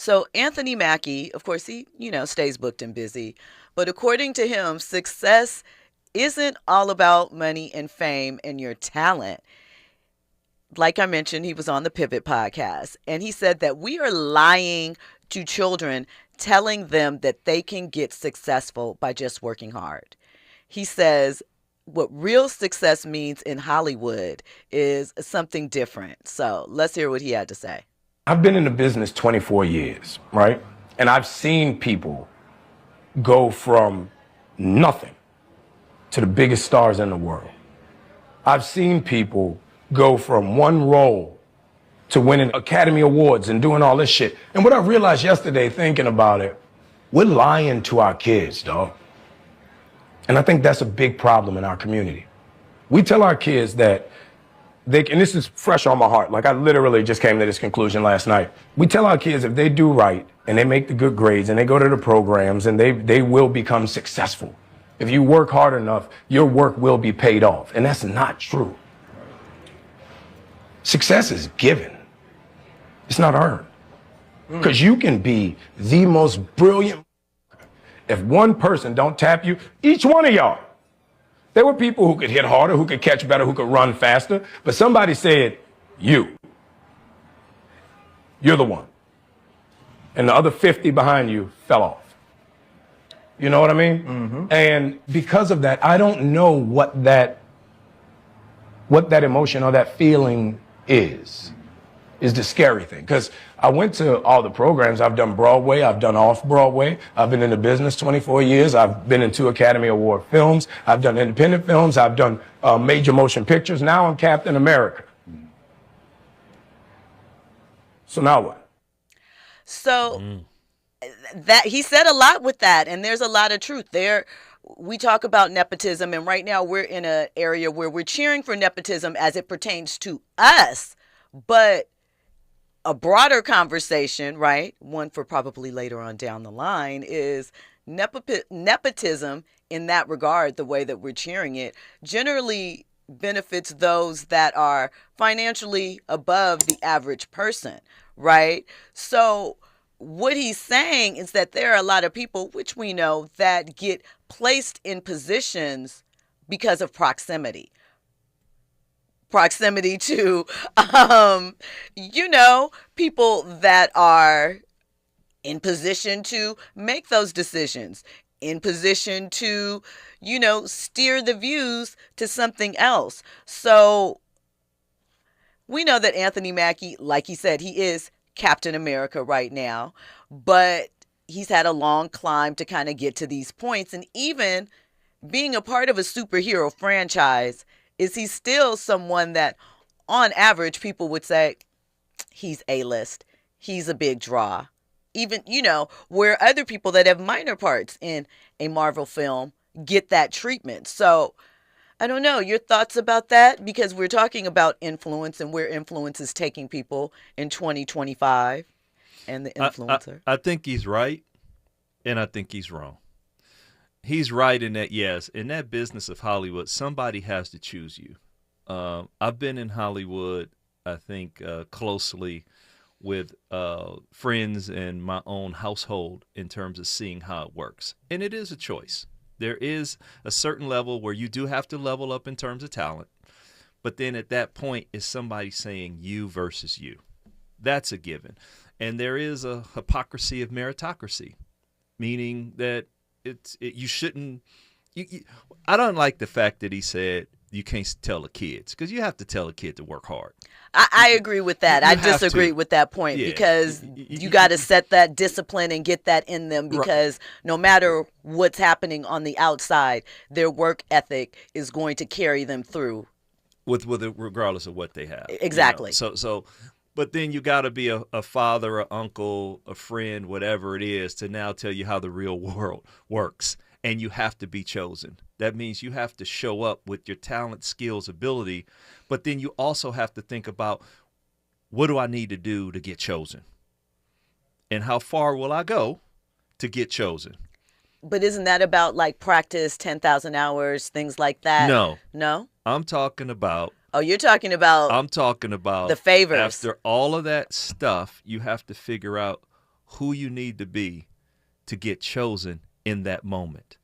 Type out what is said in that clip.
So Anthony Mackie, of course, he, stays booked and busy. But according to him, success isn't all about money and fame and your talent. Like I mentioned, he was on the Pivot podcast, and he said that we are lying to children, telling them that they can get successful by just working hard. He says what real success means in Hollywood is something different. So let's hear what he had to say. I've been in the business 24 years, right? And I've seen people go from nothing to the biggest stars in the world. I've seen people go from one role to winning Academy Awards and doing all this shit. And what I realized yesterday thinking about it, we're lying to our kids, dog. And I think that's a big problem in our community. We tell our kids that and this is fresh on my heart, like I literally just came to this conclusion last night. We tell our kids if they do right and they make the good grades and they go to the programs and they will become successful. If you work hard enough, your work will be paid off. And that's not true. Success is given. It's not earned. Because you can be the most brilliant. If one person don't tap you, each one of y'all. There were people who could hit harder, who could catch better, who could run faster. But somebody said, you're the one. And the other 50 behind you fell off. You know what I mean? Mm-hmm. And because of that, I don't know what that emotion or that feeling is the scary thing. Because I went to all the programs. I've done Broadway. I've done off-Broadway. I've been in the business 24 years. I've been in 2 Academy Award films. I've done independent films. I've done major motion pictures. Now I'm Captain America. So now what? So that he said a lot with that, and there's a lot of truth there. We talk about nepotism, and right now we're in an area where we're cheering for nepotism as it pertains to us, but a broader conversation, right, one for probably later on down the line, is nepotism in that regard, the way that we're cheering it, generally benefits those that are financially above the average person, right? So what he's saying is that there are a lot of people, which we know, that get placed in positions because of proximity. Proximity to, people that are in position to make those decisions, in position to, steer the views to something else. So we know that Anthony Mackie, like he said, he is Captain America right now, but he's had a long climb to kind of get to these points. And even being a part of a superhero franchise, is he still someone that, on average, people would say, he's A-list, he's a big draw. Even, where other people that have minor parts in a Marvel film get that treatment. So, I don't know, your thoughts about that? Because we're talking about influence and where influence is taking people in 2025 and the influencer. I think he's right, and I think he's wrong. He's right in that, yes, in that business of Hollywood, somebody has to choose you. I've been in Hollywood, I think, closely with friends and my own household in terms of seeing how it works. And it is a choice. There is a certain level where you do have to level up in terms of talent. But then at that point, is somebody saying you versus you. That's a given. And there is a hypocrisy of meritocracy, meaning that you shouldn't. I don't like the fact that he said you can't tell the kids, because you have to tell a kid to work hard. I agree with that. I disagree with that point, because you got to set that discipline and get that in them, because no matter what's happening on the outside, their work ethic is going to carry them through. With regardless of what they have. Exactly. So, but then you got to be a father, an uncle, a friend, whatever it is, to now tell you how the real world works. And you have to be chosen. That means you have to show up with your talent, skills, ability. But then you also have to think about, what do I need to do to get chosen? And how far will I go to get chosen? But isn't that about like practice, 10,000 hours, things like that? No. I'm talking about. Oh, you're talking about. I'm talking about the favors. After all of that stuff, you have to figure out, who you need to be to get chosen in that moment.